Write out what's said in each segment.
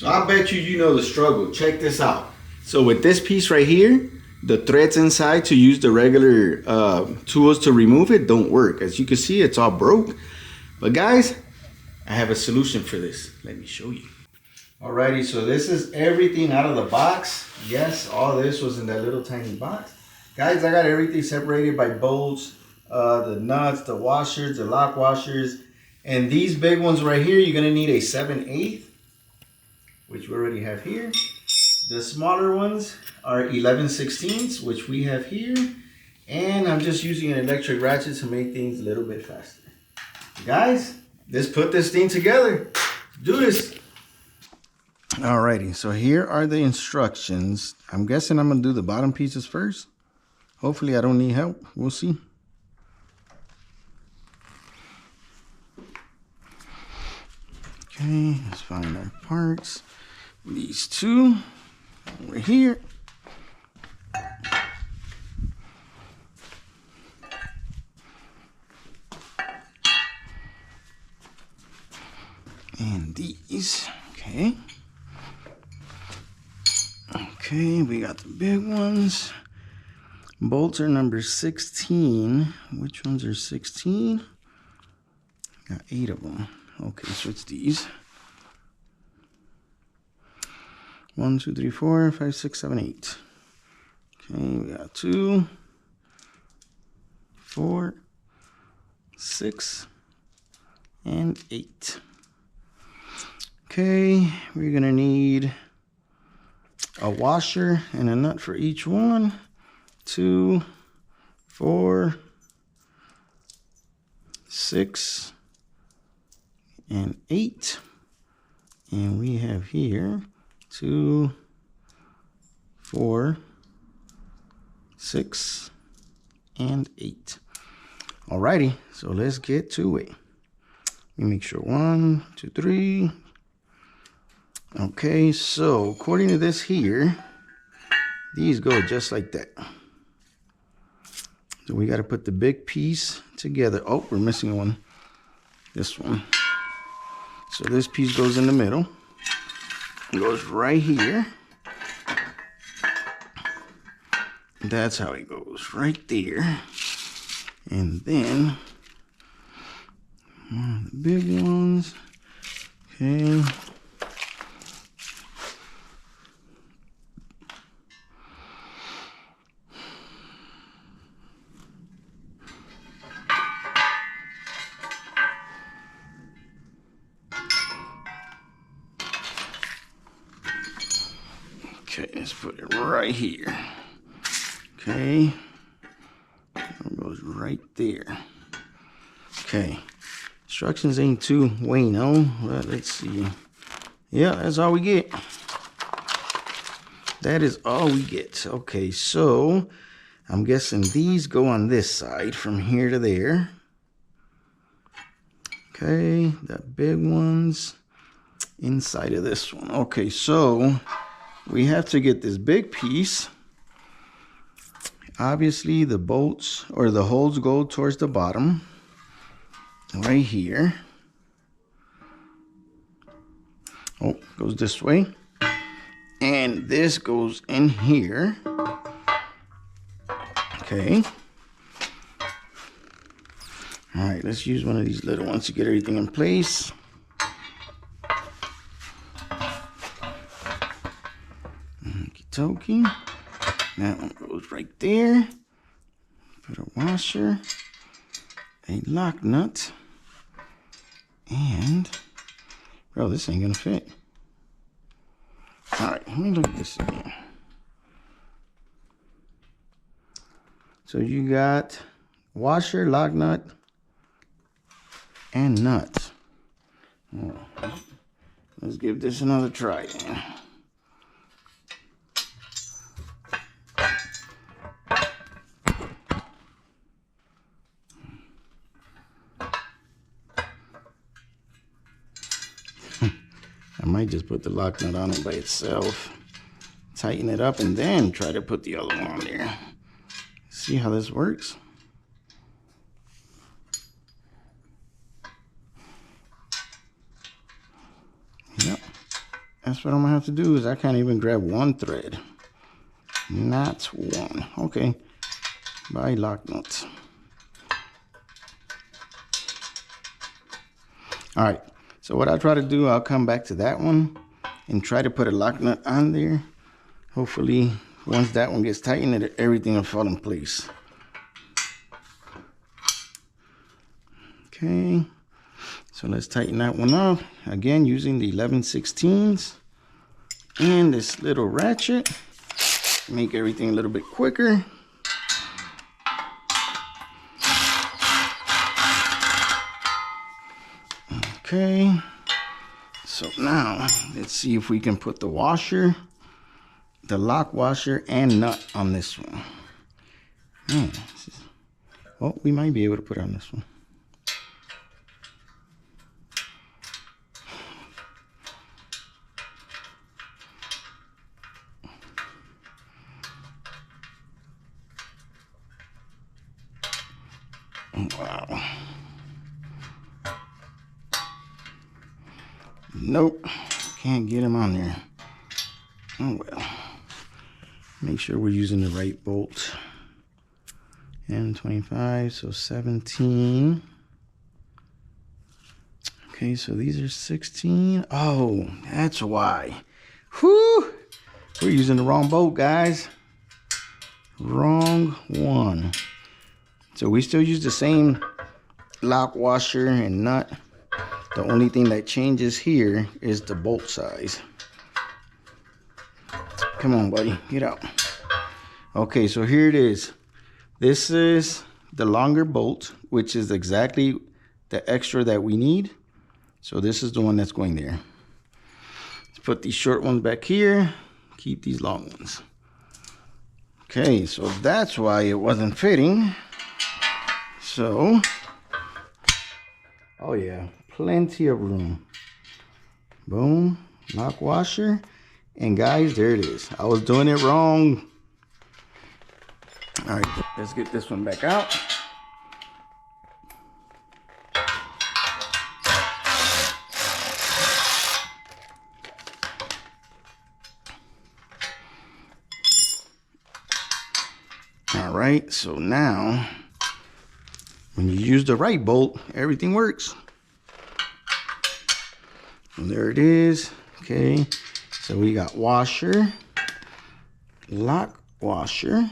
So I bet you know the struggle. Check this out. So with this piece right here, the threads inside to use the regular tools to remove it don't work. As you can see, it's all broke. But guys, I have a solution for this. Let me show you. Alrighty, so this is everything out of the box. Yes, all this was in that little tiny box. Guys, I got everything separated by bolts, the nuts, the washers, the lock washers. And these big ones right here, you're gonna need a 7/8, which we already have here. The smaller ones are 11/16, which we have here. And I'm just using an electric ratchet to make things a little bit faster. Guys, let's put this thing together. Do this. Alrighty, so here are the instructions. I'm guessing I'm gonna do the bottom pieces first. Hopefully I don't need help. We'll see. Okay, let's find our parts. These two over here. And these, okay. Okay, we got the big ones. Bolts are number 16. Which ones are 16? Got 8 of them. Okay, so it's these. 1, 2, 3, 4, 5, 6, 7, 8. Okay, we got 2, 4, 6, and 8. Okay, we're gonna need a washer and a nut for each one. 2, 4, 6, and 8. And we have here 2, 4, 6, and 8. Alrighty, so let's get to it. Let me make sure 1, 2, 3. Okay, so according to this here, these go just like that. So we got to put the big piece together. Oh, we're missing one. This one. So this piece goes in the middle. It goes right here. That's how it goes, right there. And then one of the big ones. Okay. Okay, let's put it right here. Okay, it goes right there. Okay, instructions ain't too bueno, but let's see. Yeah, that's all we get. That is all we get. Okay, so I'm guessing these go on this side from here to there. Okay, the big ones inside of this one. Okay, so we have to get this big piece. Obviously, the bolts or the holes go towards the bottom, right here. Oh, goes this way. And this goes in here. Okay. All right, let's use one of these little ones to get everything in place. Okie-dokie. That one goes right there. Put a washer, a lock nut, and, bro, this ain't gonna fit. All right, let me look at this again. So you got washer, lock nut, and nut. Oh, let's give this another try then. I might just put the lock nut on it by itself, tighten it up, and then try to put the other one on there. See how this works? Yep, that's what I'm gonna have to do. Is I can't even grab one thread. Not one. Okay. Bye, lock nuts. All right. So what I'll try to do, I'll come back to that one and try to put a lock nut on there. Hopefully, once that one gets tightened, everything will fall in place. Okay. So let's tighten that one up. Again, using the 11/16s and this little ratchet. Make everything a little bit quicker. Okay, so now let's see if we can put the washer, the lock washer and nut on this one. Well, we might be able to put it on this one. Wow. Nope, can't get them on there. Oh well. Make sure we're using the right bolt. And 25, so 17. Okay, so these are 16. Oh, that's why. Whew! We're using the wrong bolt, guys. Wrong one. So we still use the same lock washer and nut. The only thing that changes here is the bolt size. Come on, buddy, get out. Okay, so here it is. This is the longer bolt, which is exactly the extra that we need. So this is the one that's going there. Let's put these short ones back here. Keep these long ones. Okay, so that's why it wasn't fitting. So, oh yeah, plenty of room. Boom, lock washer. And guys, there it is. I was doing it wrong. All right, let's get this one back out. All right, so now when you use the right bolt, everything works. And there it is. Okay, so we got washer, lock washer,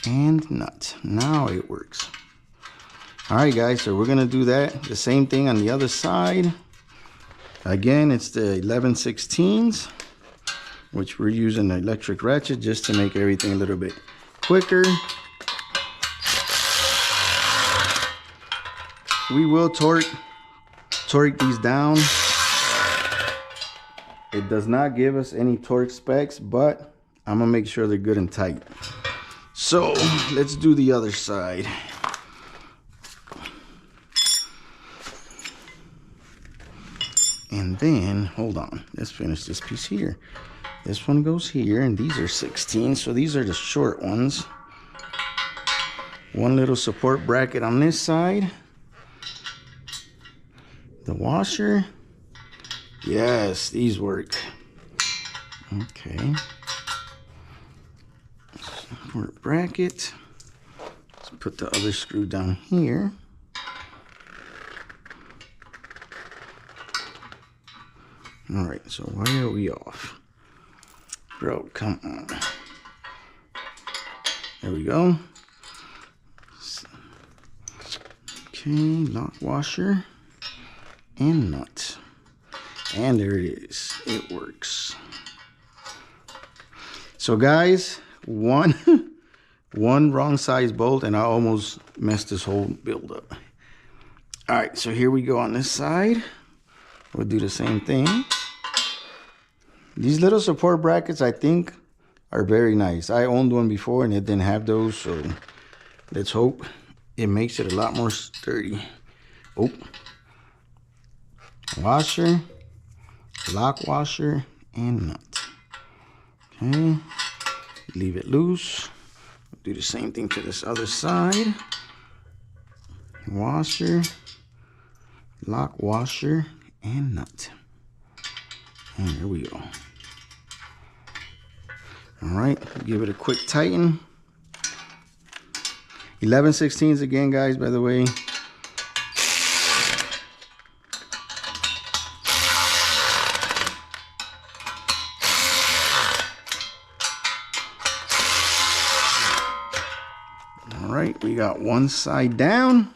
and nut. Now it works. All right, guys, so we're gonna do that the same thing on the other side. Again, it's the 11/16s, which we're using the electric ratchet just to make everything a little bit quicker. We will torque these down. It does not give us any torque specs, but I'm gonna make sure they're good and tight. So let's do the other side. And then, hold on, let's finish this piece here. This one goes here, and these are 16, so these are the short ones. One little support bracket on this side. The washer. Yes, these worked. Okay. Support bracket. Let's put the other screw down here. All right, so why are we off? Bro, come on. There we go. Okay, lock washer and nut. And there it is. It works. So guys, one wrong size bolt and I almost messed this whole build up. All right, so here we go on this side. We'll do the same thing. These little support brackets, I think, are very nice. I owned one before and it didn't have those, so let's hope it makes it a lot more sturdy. Oh, washer, lock washer, and nut. Okay, leave it loose. Do the same thing to this other side. Washer, lock washer, and nut. And there we go. All right, give it a quick tighten. 11/16 again, guys, by the way. All right, we got one side down,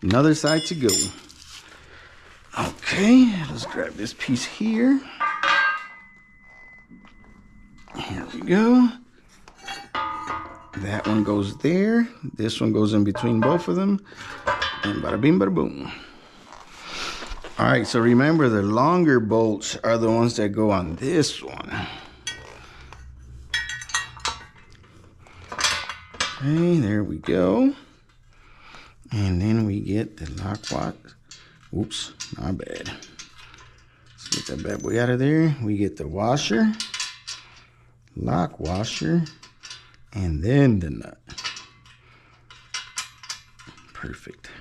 another side to go. Okay, let's grab this piece here. Here we go. That one goes there. This one goes in between both of them. And bada bing, bada boom. All right, so remember the longer bolts are the ones that go on this one. Okay, there we go. And then we get the lock watch. Oops, my bad. Let's get that bad boy out of there. We get the washer, lock washer, and then the nut. Perfect.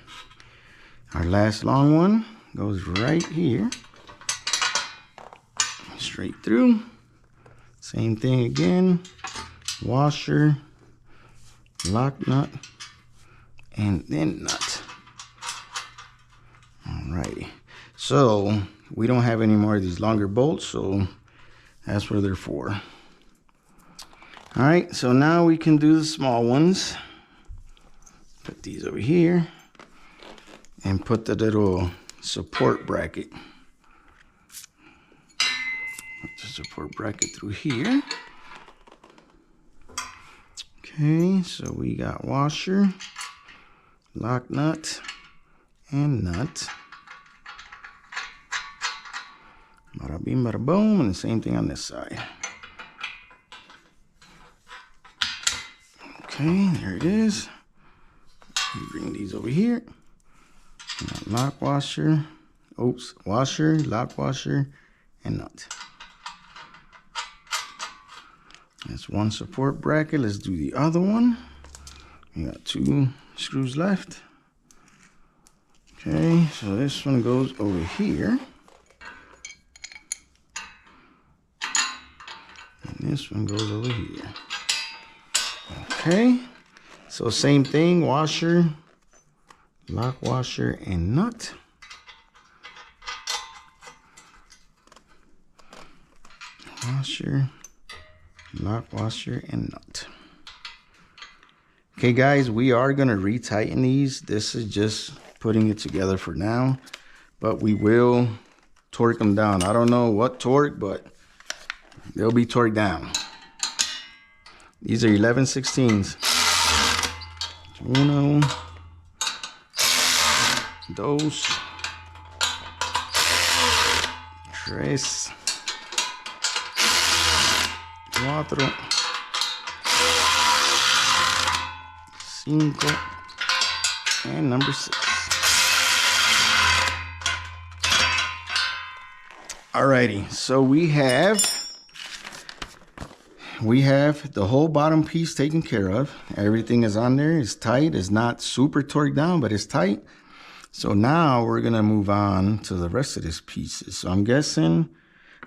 Our last long one goes right here. Straight through. Same thing again. Washer, lock nut, and then nut. Alrighty. So we don't have any more of these longer bolts, so that's what they're for. All right, so now we can do the small ones. Put these over here and put the little support bracket. Put the support bracket through here. Okay, so we got washer, lock nut, and nut. Bada bing, bada boom, and the same thing on this side. Okay, there it is. Bring these over here. Lock washer, oops, washer, lock washer, and nut. That's one support bracket. Let's do the other one. We got 2 screws left. Okay, so this one goes over here. And this one goes over here. Okay, so same thing, washer, lock washer, and nut. Washer, lock washer, and nut. Okay guys, we are going to retighten these. This is just putting it together for now, but we will torque them down. I don't know what torque, but they'll be torqued down. These are 11/16. Uno, dos, tres, cuatro, cinco, and number 6. Alrighty, so we have the whole bottom piece taken care of. Everything is on there. It's tight. It's not super torqued down, but it's tight. So now we're going to move on to the rest of this pieces. So I'm guessing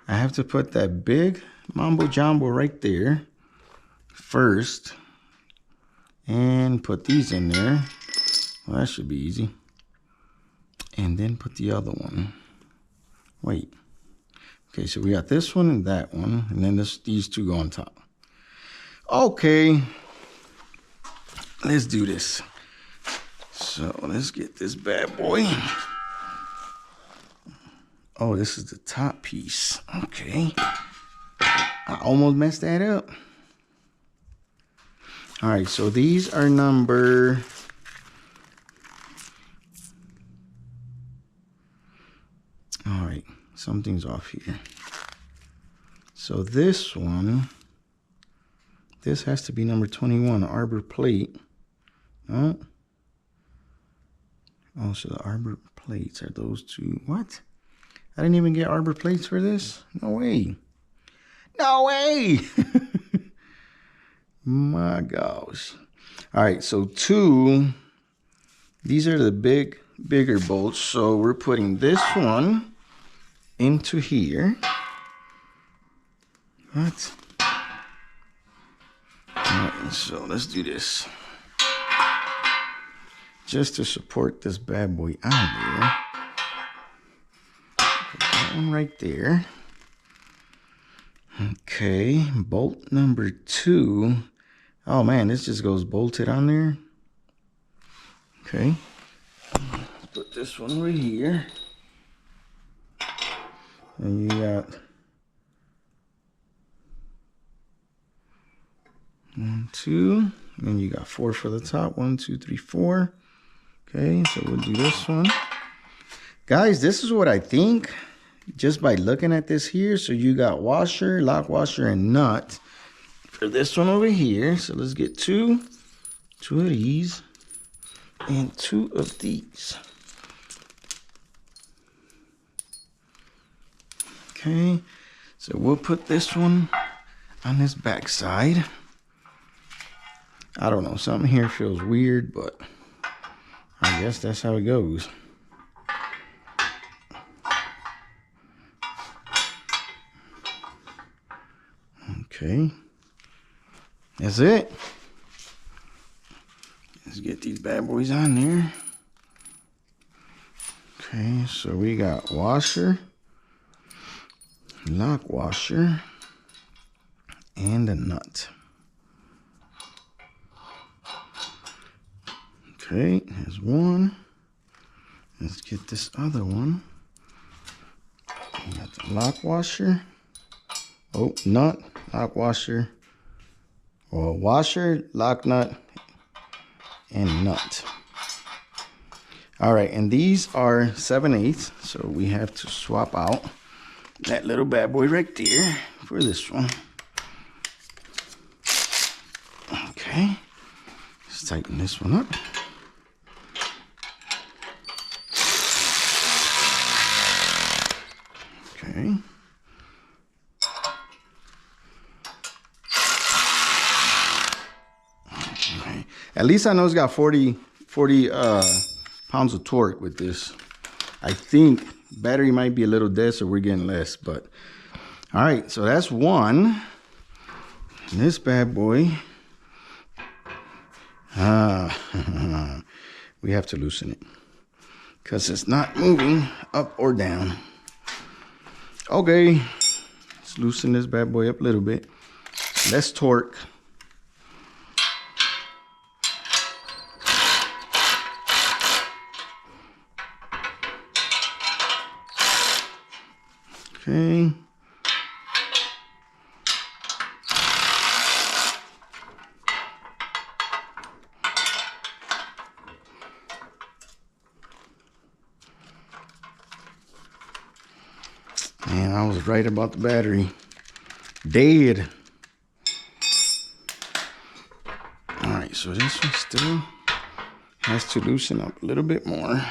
I have to put that big mambo jumbo right there first and put these in there. Well, that should be easy. And then put the other one. Wait. Okay, so we got this one and that one, and then these 2 go on top. Okay, let's do this. So let's get this bad boy. Oh, this is the top piece. Okay, I almost messed that up. All right, so these are number... All right, something's off here. So this one, this has to be number 21, arbor plate. No. Oh, so the arbor plates are those 2. What? I didn't even get arbor plates for this? No way. No way! My gosh. All right, so 2, these are the bigger bolts. So we're putting this one into here. What? Alright, so let's do this. Just to support this bad boy out there. Put that one right there. Okay, bolt number 2. Oh man, this just goes bolted on there. Okay. Put this one over here. And you got 1, 2, and you got 4 for the top. 1, 2, 3, 4. Okay, so we'll do this one. Guys, this is what I think just by looking at this here. So you got washer, lock washer, and nut for this one over here. So let's get two of these and 2 of these. Okay, so we'll put this one on this back side. I don't know, something here feels weird, but I guess that's how it goes. Okay, that's it. Let's get these bad boys on there. Okay, so we got washer, lock washer, and a nut. Okay, there's one. Let's get this other one. We got the lock washer. Oh, nut, lock washer. Well, washer, lock nut, and nut. All right, and these are 7/8, so we have to swap out that little bad boy right there for this one. Okay, let's tighten this one up. Okay. Okay. At least I know it's got 40 pounds of torque with this. I think battery might be a little dead, so we're getting less, but all right, so that's one. And this bad boy, we have to loosen it because it's not moving up or down. Okay, let's loosen this bad boy up a little bit. Less torque. Okay. Man, I was right about the battery. Dead. All right, so this one still has to loosen up a little bit more.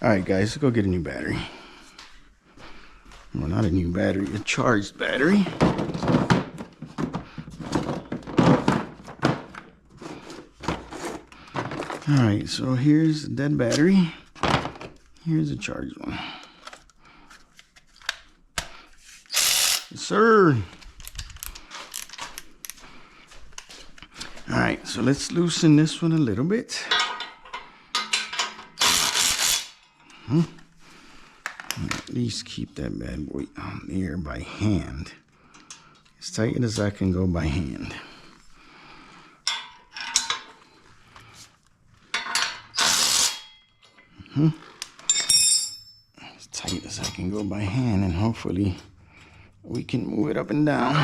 All right, guys, let's go get a new battery. Well, not a new battery, a charged battery. All right, so here's the dead battery. Here's a charged one. Yes, sir. All right, so let's loosen this one a little bit. At least keep that bad boy on there by hand. As tight as I can go by hand. As tight as I can go by hand, and hopefully we can move it up and down.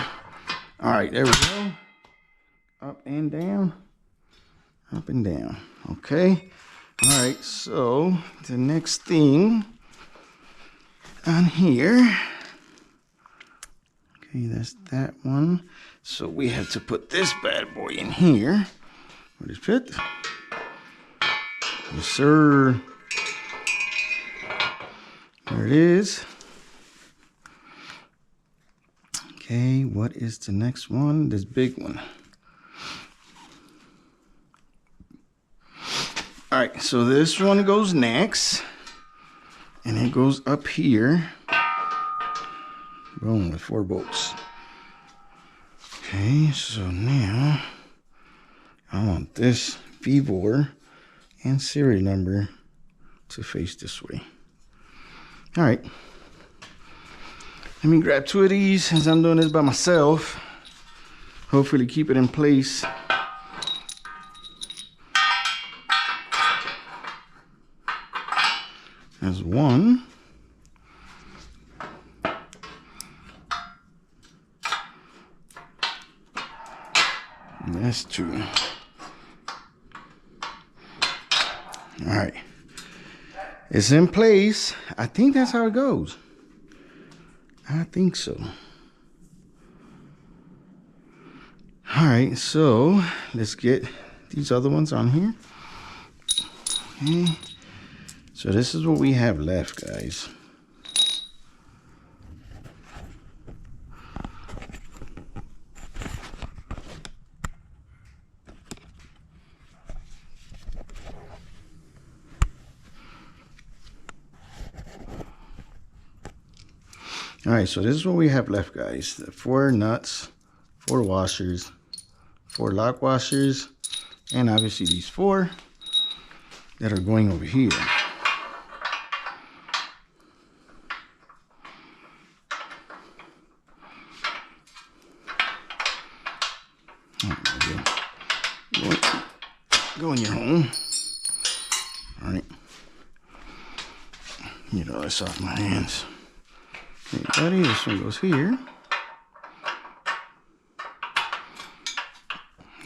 All right, there we go. Up and down, up and down. Okay. All right, so the next thing on here, okay, that's that one. So we have to put this bad boy in here. Where is it? Yes, sir. There it is. Okay, what is the next one? This big one. All right, so this one goes next, and it goes up here. Boom, with 4 bolts. Okay, so now I want this Vevor and serial number to face this way. All right. Let me grab 2 of these since I'm doing this by myself. Hopefully keep it in place. That's 1. And that's 2. All right. It's in place. I think that's how it goes. I think so. All right, so let's get these other ones on here. Okay. So this is what we have left, guys. All right, so this is what we have left, guys. The 4 nuts, 4 washers, 4 lock washers, and obviously these 4 that are going over here. Go in your home. All right. Get all this off my hands. Okay, buddy, this one goes here.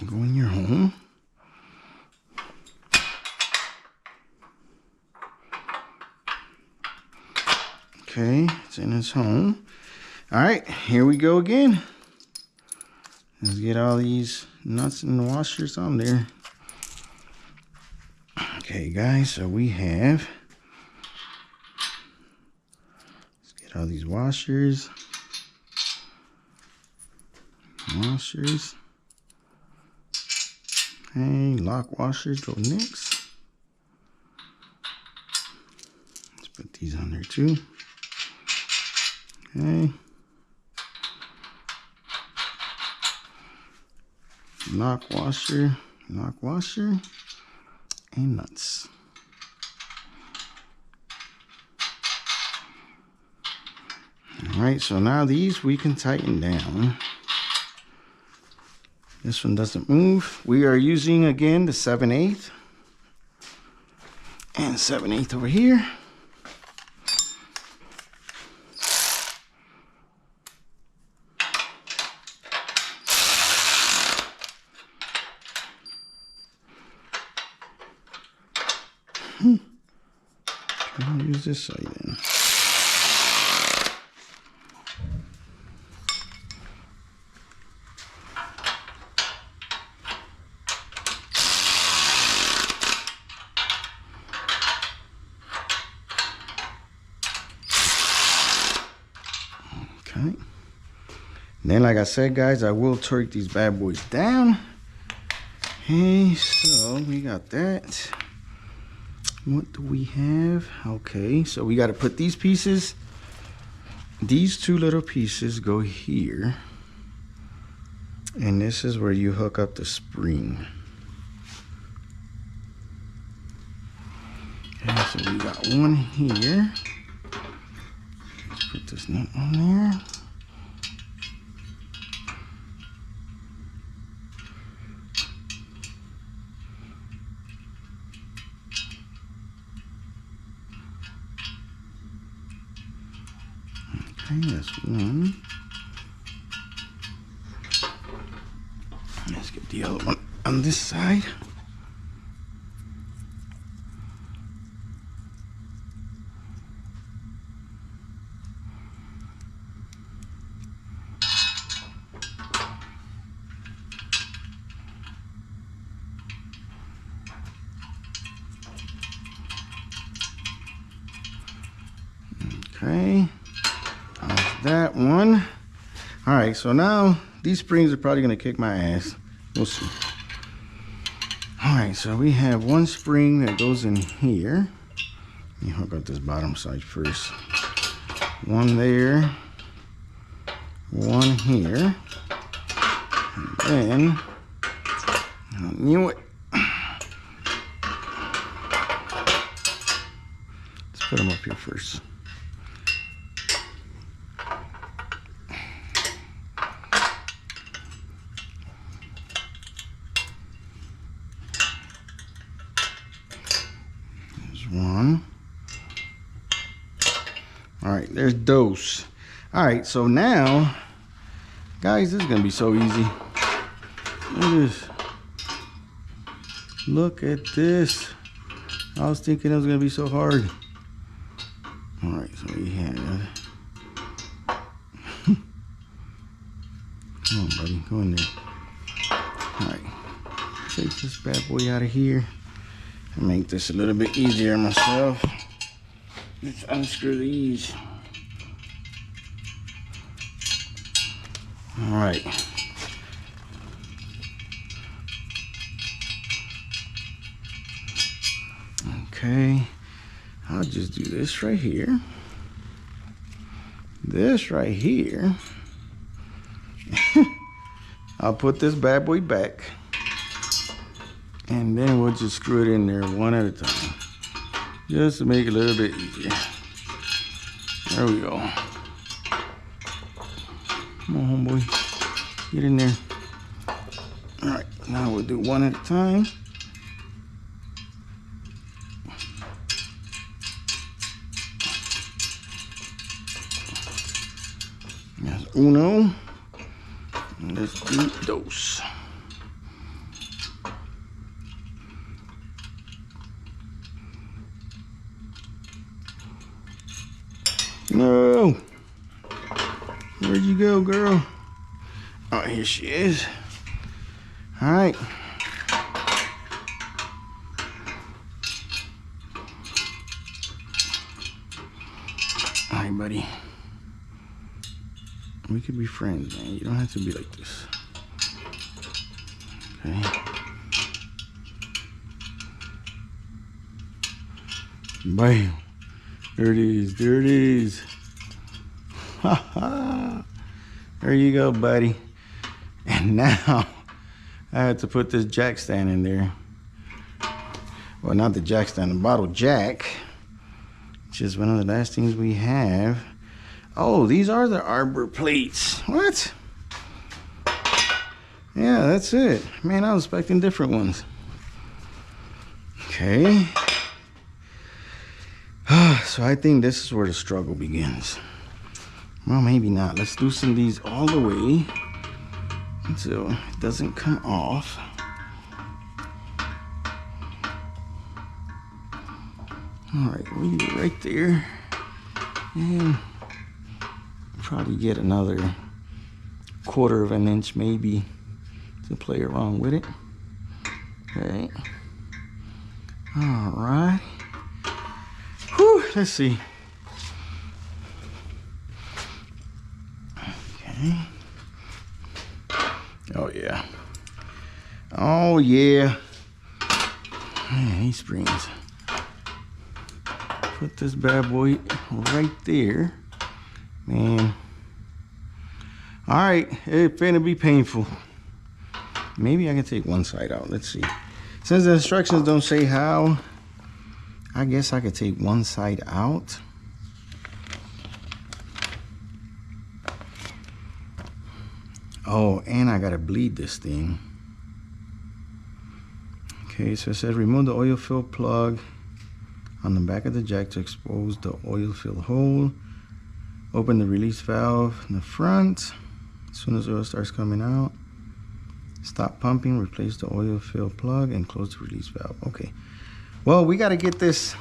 Go in your home. Okay, it's in his home. All right, here we go again. Let's get all these nuts and washers on there. Okay, guys, so we have, let's get all these washers. Okay, lock washers go next. Let's put these on there too. Okay. Lock washer, and nuts. All right, so now these we can tighten down. This one doesn't move. We are using again the 7/8 and 7/8 over here. I'll use this side then. Okay. Then, like I said, guys, I will torque these bad boys down. Okay, so we got that. What do we have? Okay, so we got to put these pieces, these 2 little pieces go here, and this is where you hook up the spring. Okay, so we got one here. Let's put this nut on there. Okay, that's one. Let's get the other one on this side. Okay. That one. All right, so now these springs are probably gonna kick my ass. We'll see. All right, so we have one spring that goes in here. Let me hook up this bottom side first. One there, one here. And then, I knew it. Let's put them up here first. One. All right, there's those. All right, so now, guys, this is gonna be so easy. Look at this. Look at this. I was thinking it was gonna be so hard. All right, so we have. Come on, buddy, go in there. All right, take this bad boy out of here. And make this a little bit easier myself. Let's unscrew these. All right. Okay, I'll just do this right here. This right here. I'll put this bad boy back. And then we'll just screw it in there one at a time. Just to make it a little bit easier. There we go. Come on, homeboy. Get in there. All right, now we'll do one at a time. That's uno. And let's do dos. No. Where'd you go, girl? Oh, here she is. All right. All right, buddy. We could be friends, man. You don't have to be like this. Okay. Bam. There it is. There it is. Ha ha. There you go, buddy. And now I had to put this jack stand in there. Well, not the jack stand, the bottle jack, which is one of the last things we have. Oh, these are the arbor plates. What? Yeah, that's it. Man, I was expecting different ones. Okay. So I think this is where the struggle begins. Well, maybe not. Let's loosen these all the way so it doesn't come off. All right, we'll leave it right there. And probably get another 1/4 of an inch maybe to play around with it. Okay. All right. Whew, let's see. Okay. Oh yeah. Oh yeah. Man, these springs. Put this bad boy right there. Man. All right, it's gonna be painful. Maybe I can take one side out. Let's see. Since the instructions don't say how, I guess I could take one side out. Oh, and I gotta bleed this thing. Okay, so it says remove the oil fill plug on the back of the jack to expose the oil fill hole. Open the release valve in the front. As soon as oil starts coming out, stop pumping, replace the oil fill plug, and close the release valve. Okay. Well, we got to get this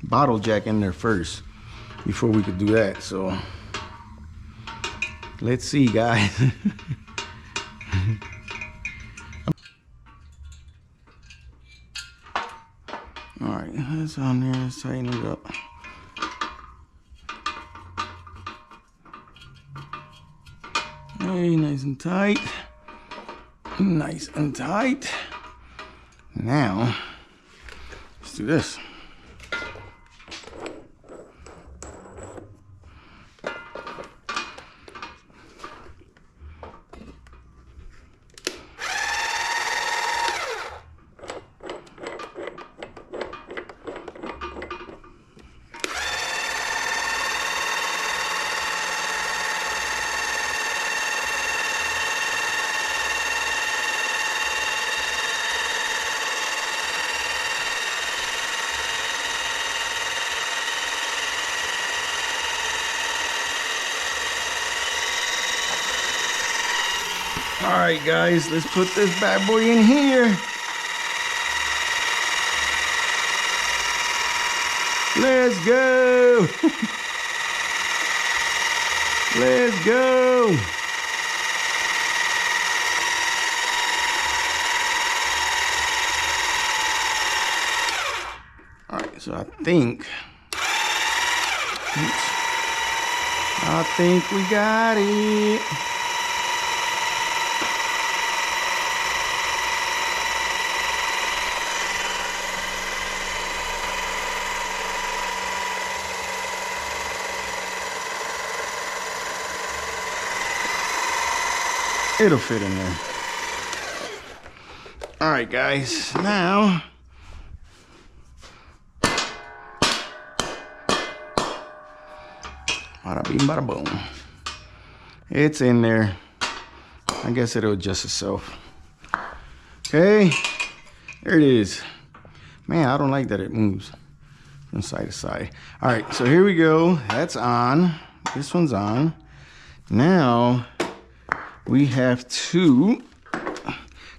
bottle jack in there first before we could do that. So let's see, guys. All right, that's on there. Let's tighten it up. Hey, nice and tight. Nice and tight. Now, let's do this. All right, guys, let's put this bad boy in here. Let's go. Let's go. All right, so I think we got it. It'll fit in there. All right, guys, now bada bing, bada boom. It's in there. I guess it'll adjust itself. Okay, there it is. Man, I don't like that it moves from side to side. All right, so here we go. That's on. This one's on. Now we have to,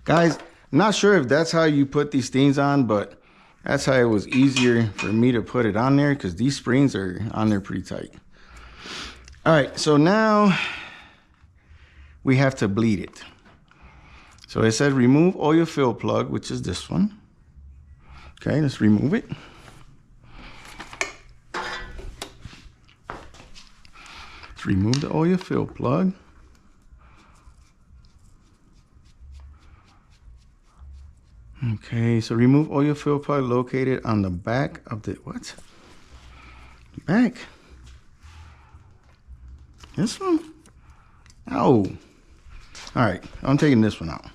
guys, I'm not sure if that's how you put these things on, but that's how it was easier for me to put it on there because these springs are on there pretty tight. All right, so now we have to bleed it. So it said remove oil fill plug, which is this one. Okay, let's remove it. Let's remove the oil fill plug. Okay, so remove oil fill plug located on the back of the, what? Back? This one? Oh. All right, I'm taking this one out.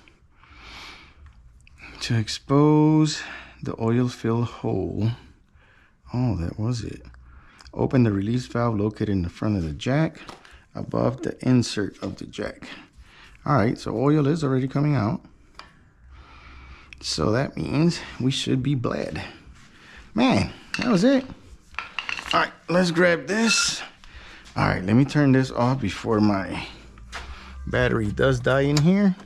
To expose the oil fill hole. Oh, that was it. Open the release valve located in the front of the jack above the insert of the jack. All right, so oil is already coming out. So that means we should be bled. Man, that was it. All right, let's grab this. All right, let me turn this off before my battery does die in here.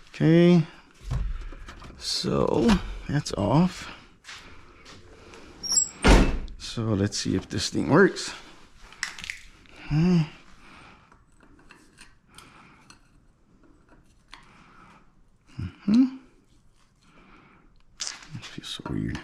Okay, so that's off. So let's see if this thing works. It feels so weird.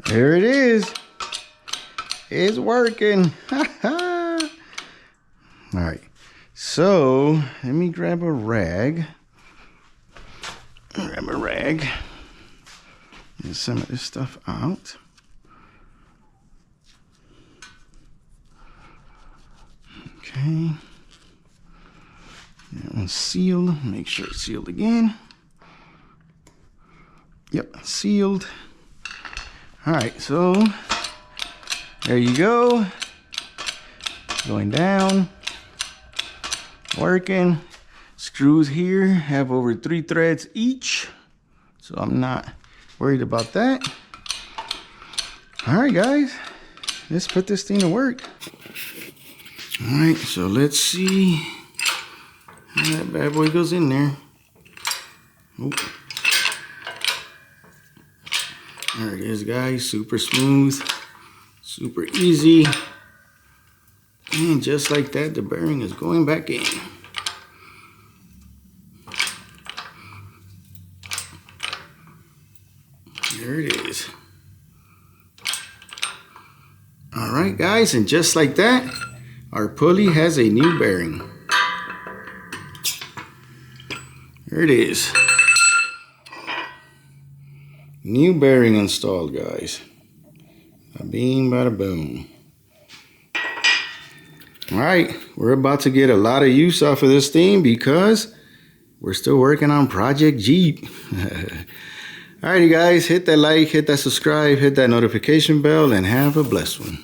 There it is. It's working. All right. So let me grab a rag. Get some of this stuff out. Okay. That one's sealed. Make sure it's sealed again. Yep, sealed. All right, so there you go. Going down. Working. Screws here have over 3 threads each, so I'm not worried about that. All right, guys, let's put this thing to work. All right, so let's see how that bad boy goes in there. Oop. There it is, guys. Super smooth, super easy. And just like that, the bearing is going back in. There it is. All right, guys, and just like that, our pulley has a new bearing. There it is. New bearing installed, guys. Bada bing, bada boom. All right, we're about to get a lot of use off of this thing because we're still working on Project Jeep. All right, you guys, hit that like, hit that subscribe, hit that notification bell, and have a blessed one.